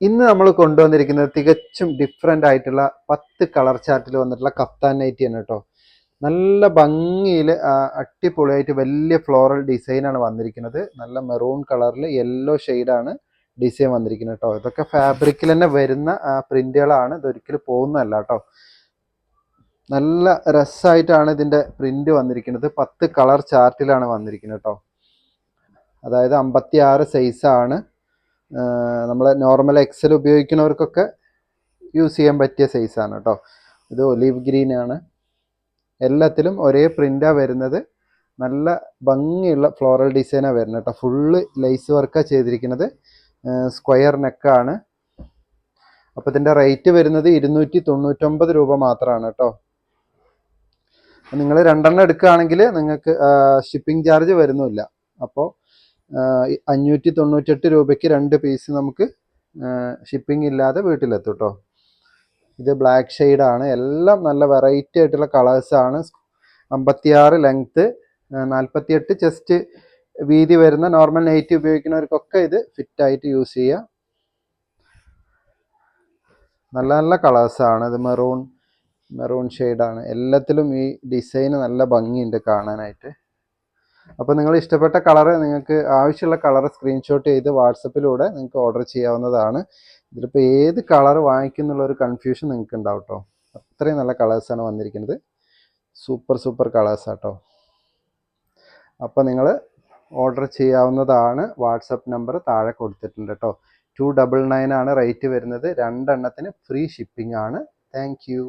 ഇന്ന് നമ്മൾ കൊണ്ടുവന്നിരിക്കുന്നത് തികച്ചും ഡിഫറെൻ്റ് ആയിട്ടുള്ള 10 കളർ ചാർട്ടിൽ വന്നിട്ടുള്ള കഫ്താൻ നൈറ്റിയാണ് കേട്ടോ. നല്ല ഭംഗിയിൽ അടിപൊളിയായിട്ട് വലിയ ഫ്ലോറൽ ഡിസൈനാണ് വന്നിരിക്കുന്നത്. നല്ല മെറൂൺ കളറിൽ യെല്ലോ ഷെയ്ഡാണ് ഡിസൈൻ വന്നിരിക്കുന്നത് കേട്ടോ. ഇതൊക്കെ ഫാബ്രിക്കിൽ തന്നെ വരുന്ന പ്രിന്റുകളാണ്, ഇതൊരിക്കലും പോകുന്നതല്ല കേട്ടോ. നല്ല രസമായിട്ടാണ് ഇതിൻ്റെ പ്രിന്റ് വന്നിരിക്കുന്നത്. 10 കളർ ചാർട്ടിലാണ് വന്നിരിക്കുന്നത് കേട്ടോ. അതായത് 56 സൈസാണ്. നമ്മൾ നോർമൽ എക്സൽ ഉപയോഗിക്കുന്നവർക്കൊക്കെ യൂസ് ചെയ്യാൻ പറ്റിയ സൈസാണ് കേട്ടോ. ഇത് ഒലീവ് ഗ്രീൻ ആണ്. എല്ലാത്തിലും ഒരേ പ്രിൻ്റാണ് വരുന്നത്. നല്ല ഭംഗിയുള്ള ഫ്ലോറൽ ഡിസൈനാണ് വരുന്നത് കേട്ടോ. ഫുള്ള് ലേസ് വർക്കാണ് ചെയ്തിരിക്കുന്നത്. സ്ക്വയർ നെക്കാണ്. അപ്പോൾ ഇതിൻ്റെ റേറ്റ് വരുന്നത് 299 രൂപ മാത്രമാണ് കേട്ടോ. നിങ്ങൾ 2 എടുക്കുകയാണെങ്കിൽ നിങ്ങൾക്ക് ഷിപ്പിംഗ് ചാർജ് വരുന്നില്ല. അപ്പോൾ 598 രൂപയ്ക്ക് 2 പീസ് നമുക്ക് ഷിപ്പിംഗ് ഇല്ലാതെ വീട്ടിലെത്തും കേട്ടോ. ഇത് ബ്ലാക്ക് ഷെയ്ഡാണ്. എല്ലാം നല്ല വെറൈറ്റി ആയിട്ടുള്ള കളേഴ്സാണ്. 56 ലെങ്ത്ത്, 48 ചെസ്റ്റ് വീതി വരുന്ന നോർമൽ നൈറ്റി ഉപയോഗിക്കുന്നവർക്കൊക്കെ ഇത് ഫിറ്റായിട്ട് യൂസ് ചെയ്യാം. നല്ല നല്ല കളേഴ്സാണ്. ഇത് മെറൂൺ ഷെയ്ഡാണ്. എല്ലാത്തിലും ഈ ഡിസൈന് നല്ല ഭംഗിയുണ്ട് കാണാനായിട്ട്. അപ്പോൾ നിങ്ങൾ ഇഷ്ടപ്പെട്ട കളറ്, നിങ്ങൾക്ക് ആവശ്യമുള്ള കളർ സ്ക്രീൻഷോട്ട് ചെയ്ത് വാട്സപ്പിലൂടെ നിങ്ങൾക്ക് ഓർഡർ ചെയ്യാവുന്നതാണ്. ഇതിലിപ്പോൾ ഏത് കളർ വാങ്ങിക്കുന്നുള്ളൊരു കൺഫ്യൂഷൻ നിങ്ങൾക്ക് ഉണ്ടാവും കേട്ടോ. അത്രയും നല്ല കളേഴ്സാണ് വന്നിരിക്കുന്നത്. സൂപ്പർ കളേഴ്സാട്ടോ. അപ്പോൾ നിങ്ങൾ ഓർഡർ ചെയ്യാവുന്നതാണ്. വാട്സപ്പ് നമ്പർ താഴെ കൊടുത്തിട്ടുണ്ട് കേട്ടോ. 299 ആണ് റേറ്റ് വരുന്നത്. 2 എണ്ണത്തിന് ഫ്രീ ഷിപ്പിംഗ് ആണ്. Thank you.